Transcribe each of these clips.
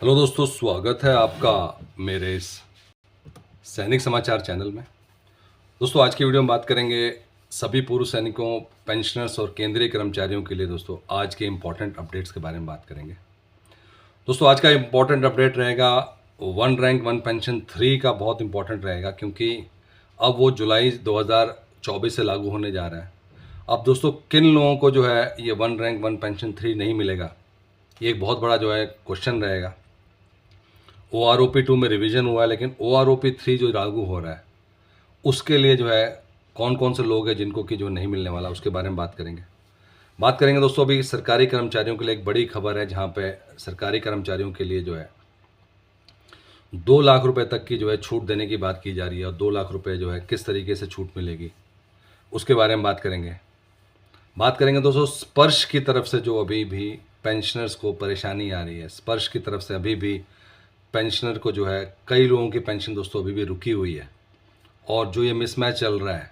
Hello दोस्तों, स्वागत है आपका मेरे इस सैनिक समाचार चैनल में। दोस्तों, आज की वीडियो में बात करेंगे सभी पूर्व सैनिकों, पेंशनर्स और केंद्रीय कर्मचारियों के लिए दोस्तों आज के इम्पॉर्टेंट अपडेट्स के बारे में बात करेंगे। दोस्तों, आज का इम्पॉर्टेंट अपडेट रहेगा वन रैंक वन पेंशन 3 का। बहुत इम्पॉर्टेंट रहेगा क्योंकि अब वो जुलाई 2024 से लागू होने जा रहा है। अब दोस्तों, किन लोगों को जो है ये वन रैंक वन पेंशन 3 नहीं मिलेगा, ये एक बहुत बड़ा जो है क्वेश्चन रहेगा। OROP 2 में रिवीजन हुआ है, लेकिन OROP 3 जो लागू हो रहा है उसके लिए जो है कौन कौन से लोग हैं जिनको कि जो नहीं मिलने वाला, उसके बारे में बात करेंगे दोस्तों। अभी सरकारी कर्मचारियों के लिए एक बड़ी खबर है, जहां पे सरकारी कर्मचारियों के लिए जो है 2 लाख रुपए तक की जो है छूट देने की बात की जा रही है, और 2 लाख रुपए जो है किस तरीके से छूट मिलेगी उसके बारे में बात करेंगे दोस्तों। स्पर्श की तरफ से जो अभी भी पेंशनर्स को परेशानी आ रही है, स्पर्श की तरफ से अभी भी पेंशनर को जो है कई लोगों की पेंशन दोस्तों अभी भी रुकी हुई है, और जो ये मिसमैच चल रहा है,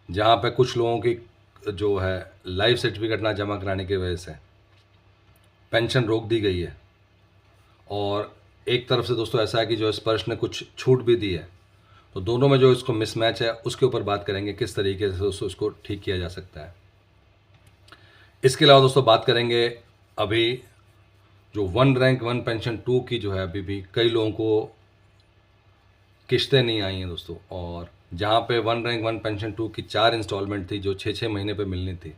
जहाँ पे कुछ लोगों की जो है लाइफ सर्टिफिकेट ना जमा कराने की वजह से पेंशन रोक दी गई है, और एक तरफ से दोस्तों ऐसा है कि जो स्पर्श ने कुछ छूट भी दी है। तो दोनों में जो इसको मिसमैच है उसके ऊपर बात करेंगे, किस तरीके से दोस्तों इसको ठीक किया जा सकता है। इसके अलावा दोस्तों बात करेंगे अभी जो वन रैंक वन पेंशन 2 की जो है अभी भी कई लोगों को किश्तें नहीं आई हैं दोस्तों, और जहाँ पे वन रैंक वन पेंशन 2 की 4 इंस्टॉलमेंट थी जो 6-6 महीने पे मिलनी थी,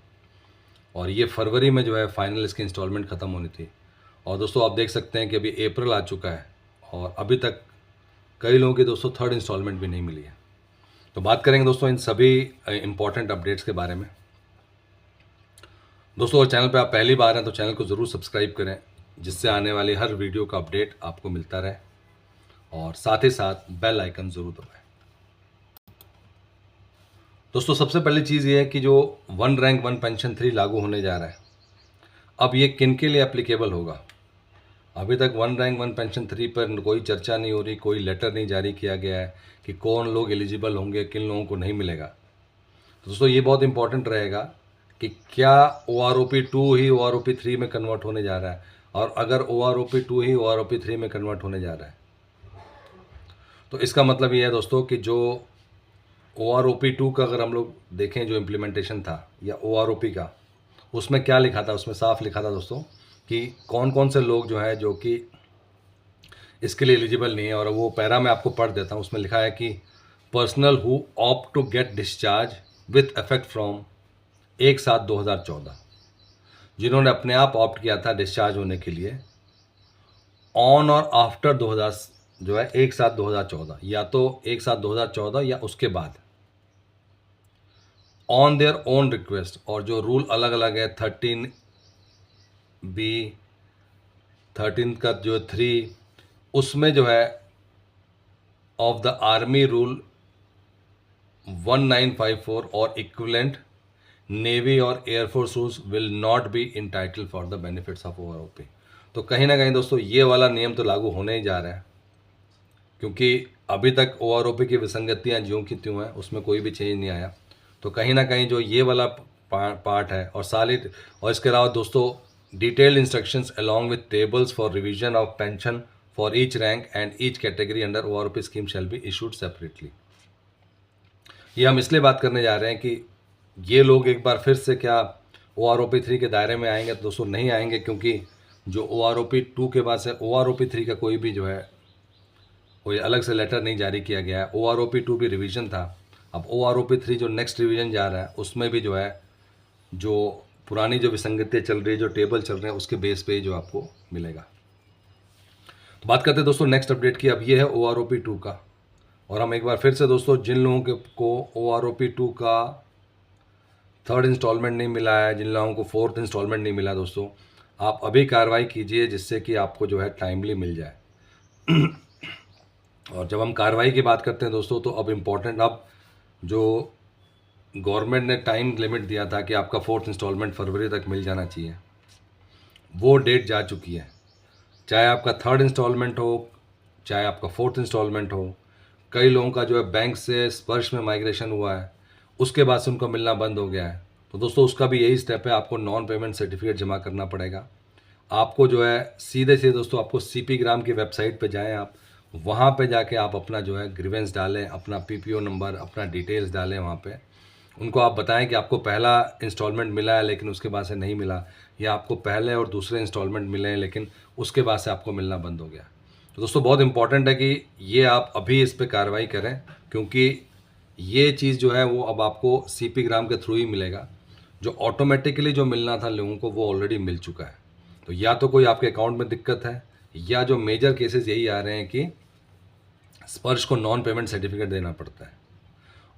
और ये फरवरी में जो है फाइनल इसकी इंस्टॉलमेंट ख़त्म होनी थी। और दोस्तों आप देख सकते हैं कि अभी अप्रैल आ चुका है और अभी तक कई लोगों की दोस्तों थर्ड इंस्टॉलमेंट भी नहीं मिली है। तो बात करेंगे दोस्तों इन सभी इंपॉर्टेंट अपडेट्स के बारे में। दोस्तों, अगर चैनल पे आप पहली बार हैं तो चैनल को ज़रूर सब्सक्राइब करें, जिससे आने वाली हर वीडियो का अपडेट आपको मिलता रहे, और साथ ही साथ बेल आइकन ज़रूर दबाएं। दोस्तों, सबसे पहली चीज़ ये है कि जो वन रैंक वन पेंशन 3 लागू होने जा रहा है, अब ये किन के लिए एप्लीकेबल होगा। अभी तक वन रैंक वन पेंशन 3 पर कोई चर्चा नहीं हो रही, कोई लेटर नहीं जारी किया गया है कि कौन लोग एलिजिबल होंगे, किन लोगों को नहीं मिलेगा। तो दोस्तों ये बहुत इंपॉर्टेंट रहेगा कि क्या OROP 2 ही OROP 3 में कन्वर्ट होने जा रहा है, और अगर OROP 2 ही OROP 3 में कन्वर्ट होने जा रहा है तो इसका मतलब ये है दोस्तों कि जो OROP 2 का अगर हम लोग देखें, जो इम्प्लीमेंटेशन था या OROP का, उसमें क्या लिखा था, उसमें साफ लिखा था दोस्तों कि कौन कौन से लोग जो है जो कि इसके लिए एलिजिबल नहीं है। और वो पैरा मैं आपको पढ़ देता हूँ। उसमें लिखा है कि personnel who opt to get discharge with effect from 1/7/2014, जिन्होंने अपने आप ऑप्ट किया था डिस्चार्ज होने के लिए ऑन और आफ्टर 2000 जो है 1/7/2014, या तो 1/7/2014 या उसके बाद, ऑन देयर ओन रिक्वेस्ट। और जो रूल अलग अलग है 13B, 13 का जो 3, उसमें जो है ऑफ द आर्मी रूल 1954 और इक्विवेलेंट नेवी और air force rules will not be entitle for the benefits of OROP। तो कहीं ना कहीं दोस्तों ये वाला नियम तो लागू होने ही जा रहा है, क्योंकि अभी तक OROP की विसंगतियाँ ज्यों की त्यों हैं, उसमें कोई भी चेंज नहीं आया। तो कहीं ना कहीं जो ये वाला पार्ट है, और इसके अलावा दोस्तों detailed instructions along with tables for revision of pension for each rank and each category under OROP scheme shall be issued separately. ये हम इसलिए बात करने जा रहे हैं कि ये लोग एक बार फिर से क्या OROP 3 के दायरे में आएंगे। तो दोस्तों नहीं आएंगे, क्योंकि जो OROP 2 के बाद से OROP 3 का कोई भी जो है कोई अलग से लेटर नहीं जारी किया गया है। OROP 2 भी रिवीजन था। अब OROP 3 जो नेक्स्ट रिवीजन जा रहा है, उसमें भी जो है जो पुरानी जो विसंगतियाँ चल रही है, जो टेबल चल रहे हैं, उसके बेस पे जो आपको मिलेगा। तो बात करते हैं दोस्तों नेक्स्ट अपडेट की। अब ये है OROP 2 का, और हम एक बार फिर से दोस्तों जिन लोगों के को OROP 2 का थर्ड इंस्टॉलमेंट नहीं मिला है, जिन लोगों को फोर्थ इंस्टॉलमेंट नहीं मिला, दोस्तों आप अभी कार्रवाई कीजिए, जिससे कि आपको जो है टाइमली मिल जाए। और जब हम कार्रवाई की बात करते हैं दोस्तों, तो अब इम्पोर्टेंट, अब जो गवर्नमेंट ने टाइम लिमिट दिया था कि आपका फोर्थ इंस्टॉलमेंट फरवरी तक मिल जाना चाहिए, वो डेट जा चुकी है। चाहे आपका थर्ड इंस्टॉलमेंट हो, चाहे आपका फोर्थ इंस्टॉलमेंट हो, कई लोगों का जो है बैंक से स्पर्श में माइग्रेशन हुआ है, उसके बाद से उनको मिलना बंद हो गया है। तो दोस्तों उसका भी यही स्टेप है, आपको नॉन पेमेंट सर्टिफिकेट जमा करना पड़ेगा। आपको जो है सीधे से दोस्तों आपको सीपी ग्राम की वेबसाइट पे जाएं, आप वहाँ पे जाके आप अपना जो है ग्रीवेंस डालें, अपना पीपीओ नंबर, अपना डिटेल्स डालें वहाँ पे। उनको आप बताएं कि आपको पहला इंस्टॉलमेंट मिला है लेकिन उसके बाद से नहीं मिला, या आपको पहले और दूसरे इंस्टॉलमेंट मिले हैं लेकिन उसके बाद से आपको मिलना बंद हो गया। तो दोस्तों बहुत इंपॉर्टेंट है कि ये आप अभी इस पर कार्रवाई करें, क्योंकि ये चीज़ जो है वो अब आपको सीपी ग्राम के थ्रू ही मिलेगा। जो ऑटोमेटिकली जो मिलना था लोगों को वो ऑलरेडी मिल चुका है। तो या तो कोई आपके अकाउंट में दिक्कत है, या जो मेजर केसेस यही आ रहे हैं कि स्पर्श को नॉन पेमेंट सर्टिफिकेट देना पड़ता है।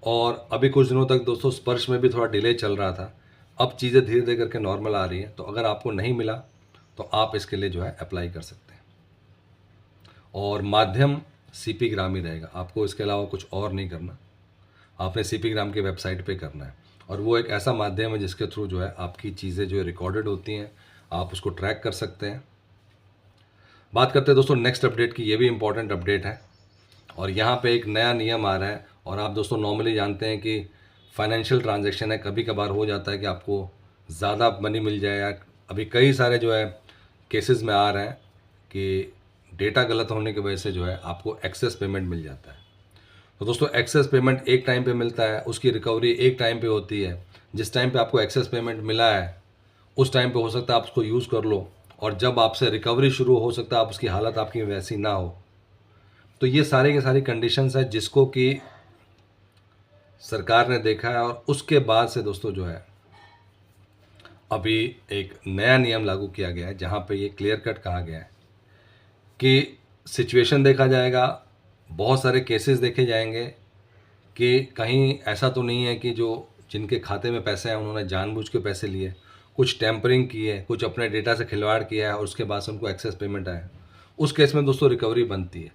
और अभी कुछ दिनों तक दोस्तों स्पर्श में भी थोड़ा डिले चल रहा था, अब चीज़ें धीरे धीरे करके नॉर्मल आ रही हैं। तो अगर आपको नहीं मिला तो आप इसके लिए जो है अप्लाई कर सकते हैं, और माध्यम सीपी ग्राम ही रहेगा, आपको इसके अलावा कुछ और नहीं करना। आपने सीपी ग्राम की वेबसाइट पे करना है, और वो एक ऐसा माध्यम है जिसके थ्रू जो है आपकी चीज़ें जो है रिकॉर्डेड होती हैं, आप उसको ट्रैक कर सकते हैं। बात करते हैं दोस्तों नेक्स्ट अपडेट की, ये भी इम्पॉर्टेंट अपडेट है, और यहाँ पे एक नया नियम आ रहा है। और आप दोस्तों नॉर्मली जानते हैं कि फाइनेंशियल ट्रांजैक्शन है, कभी कभार हो जाता है कि आपको ज़्यादा मनी मिल जाए, या अभी कई सारे जो है केसेस में आ रहे हैं कि डेटा गलत होने की वजह से जो है आपको एक्सेस पेमेंट मिल जाता है। तो दोस्तों एक्सेस पेमेंट एक टाइम पे मिलता है, उसकी रिकवरी एक टाइम पे होती है। जिस टाइम पे आपको एक्सेस पेमेंट मिला है उस टाइम पे हो सकता है आप उसको यूज़ कर लो, और जब आपसे रिकवरी शुरू हो सकता है आप उसकी हालत आपकी वैसी ना हो। तो ये सारी की सारी कंडीशंस है जिसको कि सरकार ने देखा है, और उसके बाद से दोस्तों जो है अभी एक नया नियम लागू किया गया है, जहाँ पे ये क्लियर कट कहा गया है कि सिचुएशन देखा जाएगा, बहुत सारे केसेस देखे जाएंगे कि कहीं ऐसा तो नहीं है कि जो जिनके खाते में पैसे हैं उन्होंने जानबूझ के पैसे लिए, कुछ टेम्परिंग की है, कुछ अपने डेटा से खिलवाड़ किया है और उसके बाद से उनको एक्सेस पेमेंट आया। उस केस में दोस्तों रिकवरी बनती है।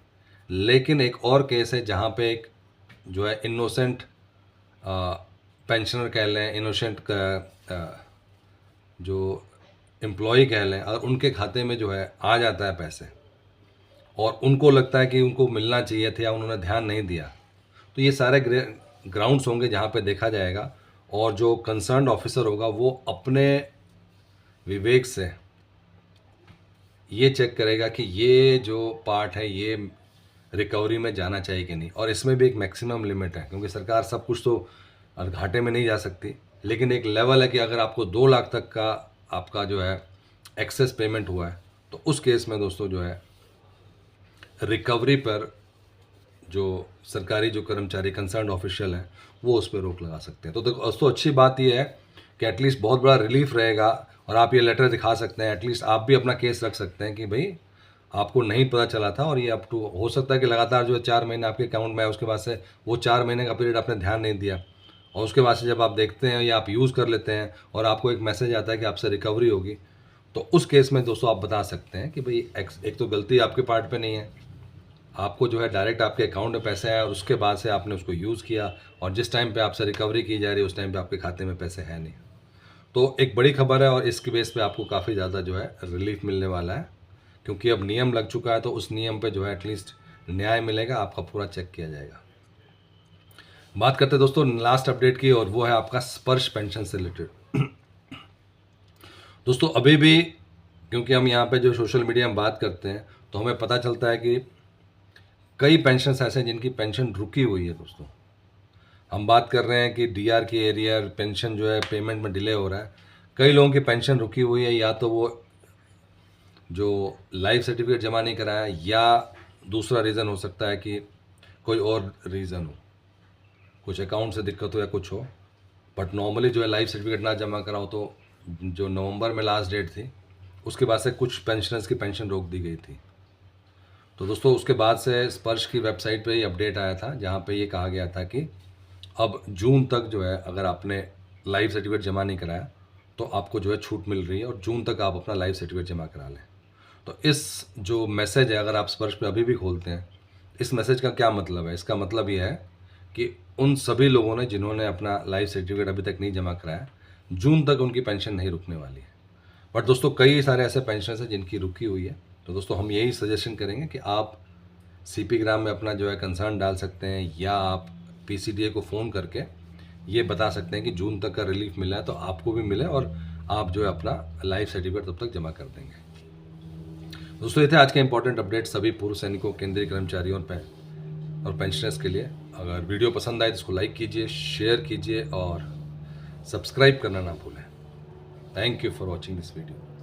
लेकिन एक और केस है जहाँ पे एक जो है इनोसेंट पेंशनर कह लें, इनोसेंट जो एम्प्लॉय कह लें, और उनके खाते में जो है आ जाता है पैसे, और उनको लगता है कि उनको मिलना चाहिए थे या उन्होंने ध्यान नहीं दिया, तो ये सारे ग्राउंड्स होंगे जहाँ पे देखा जाएगा, और जो कंसर्न्ड ऑफिसर होगा वो अपने विवेक से ये चेक करेगा कि ये जो पार्ट है ये रिकवरी में जाना चाहिए कि नहीं। और इसमें भी एक मैक्सिमम लिमिट है, क्योंकि सरकार सब कुछ तो घाटे में नहीं जा सकती, लेकिन एक लेवल है कि अगर आपको 2 लाख तक का आपका जो है एक्सेस पेमेंट हुआ है तो उस केस में दोस्तों जो है रिकवरी पर जो सरकारी जो कर्मचारी कंसर्न ऑफिशियल हैं वो उस पर रोक लगा सकते हैं। तो दोस्तों अच्छी बात यह है कि एटलीस्ट बहुत बड़ा रिलीफ रहेगा, और आप ये लेटर दिखा सकते हैं, एटलीस्ट आप भी अपना केस रख सकते हैं कि भाई आपको नहीं पता चला था, और ये अप टू हो सकता है कि लगातार जो है 4 महीने आपके अकाउंट में है, उसके बाद से वो 4 महीने का पीरियड आपने ध्यान नहीं दिया, और उसके बाद से जब आप देखते हैं या आप यूज़ कर लेते हैं और आपको एक मैसेज आता है कि आपसे रिकवरी होगी, तो उस केस में दोस्तों आप बता सकते हैं कि भाई एक तो गलती आपके पार्ट पे नहीं है, आपको जो है डायरेक्ट आपके अकाउंट में पैसे आए और उसके बाद से आपने उसको यूज़ किया, और जिस टाइम पे आपसे रिकवरी की जा रही है उस टाइम पे आपके खाते में पैसे हैं नहीं। तो एक बड़ी खबर है, और इसके बेस पे आपको काफ़ी ज़्यादा जो है रिलीफ मिलने वाला है, क्योंकि अब नियम लग चुका है, तो उस नियम पे जो है एटलीस्ट न्याय मिलेगा, आपका पूरा चेक किया जाएगा। बात करते हैं दोस्तों लास्ट अपडेट की, और वो है आपका स्पर्श पेंशन से रिलेटेड। दोस्तों अभी भी क्योंकि हम यहाँ पे जो सोशल मीडिया में बात करते हैं तो हमें पता चलता है कि कई पेंशन ऐसे हैं जिनकी पेंशन रुकी हुई है। दोस्तों हम बात कर रहे हैं कि डीआर की एरियर पेंशन जो है पेमेंट में डिले हो रहा है, कई लोगों की पेंशन रुकी हुई है, या तो वो जो लाइफ सर्टिफिकेट जमा नहीं कराया, या दूसरा रीज़न हो सकता है कि कोई और रीज़न हो, कुछ अकाउंट से दिक्कत हो या कुछ हो, बट नॉर्मली जो है लाइफ सर्टिफिकेट ना जमा कराओ तो जो नवंबर में लास्ट डेट थी उसके बाद से कुछ पेंशनर्स की पेंशन रोक दी गई थी। तो दोस्तों उसके बाद से स्पर्श की वेबसाइट पे ये अपडेट आया था जहाँ पे ये कहा गया था कि अब जून तक जो है अगर आपने लाइफ सर्टिफिकेट जमा नहीं कराया तो आपको जो है छूट मिल रही है, और जून तक आप अपना लाइफ सर्टिफिकेट जमा करा लें। तो इस जो मैसेज है अगर आप स्पर्श पे अभी भी खोलते हैं, इस मैसेज का क्या मतलब है? इसका मतलब ये है कि उन सभी लोगों ने जिन्होंने अपना लाइफ सर्टिफिकेट अभी तक नहीं जमा कराया, जून तक उनकी पेंशन नहीं रुकने वाली है। बट दोस्तों कई सारे ऐसे पेंशन हैं जिनकी रुकी हुई है, तो दोस्तों हम यही सजेशन करेंगे कि आप सीपी ग्राम में अपना जो है कंसर्न डाल सकते हैं, या आप पीसीडीए को फ़ोन करके ये बता सकते हैं कि जून तक का रिलीफ मिला है तो आपको भी मिले, और आप जो है अपना लाइफ सर्टिफिकेट तब तक जमा कर देंगे। दोस्तों ये थे आज के इंपॉर्टेंट अपडेट सभी पूर्व सैनिकों, केंद्रीय कर्मचारियों और पेंशनर्स के लिए। अगर वीडियो पसंद आए तो इसको लाइक कीजिए, शेयर कीजिए और सब्सक्राइब करना ना भूलें। Thank you for watching this video.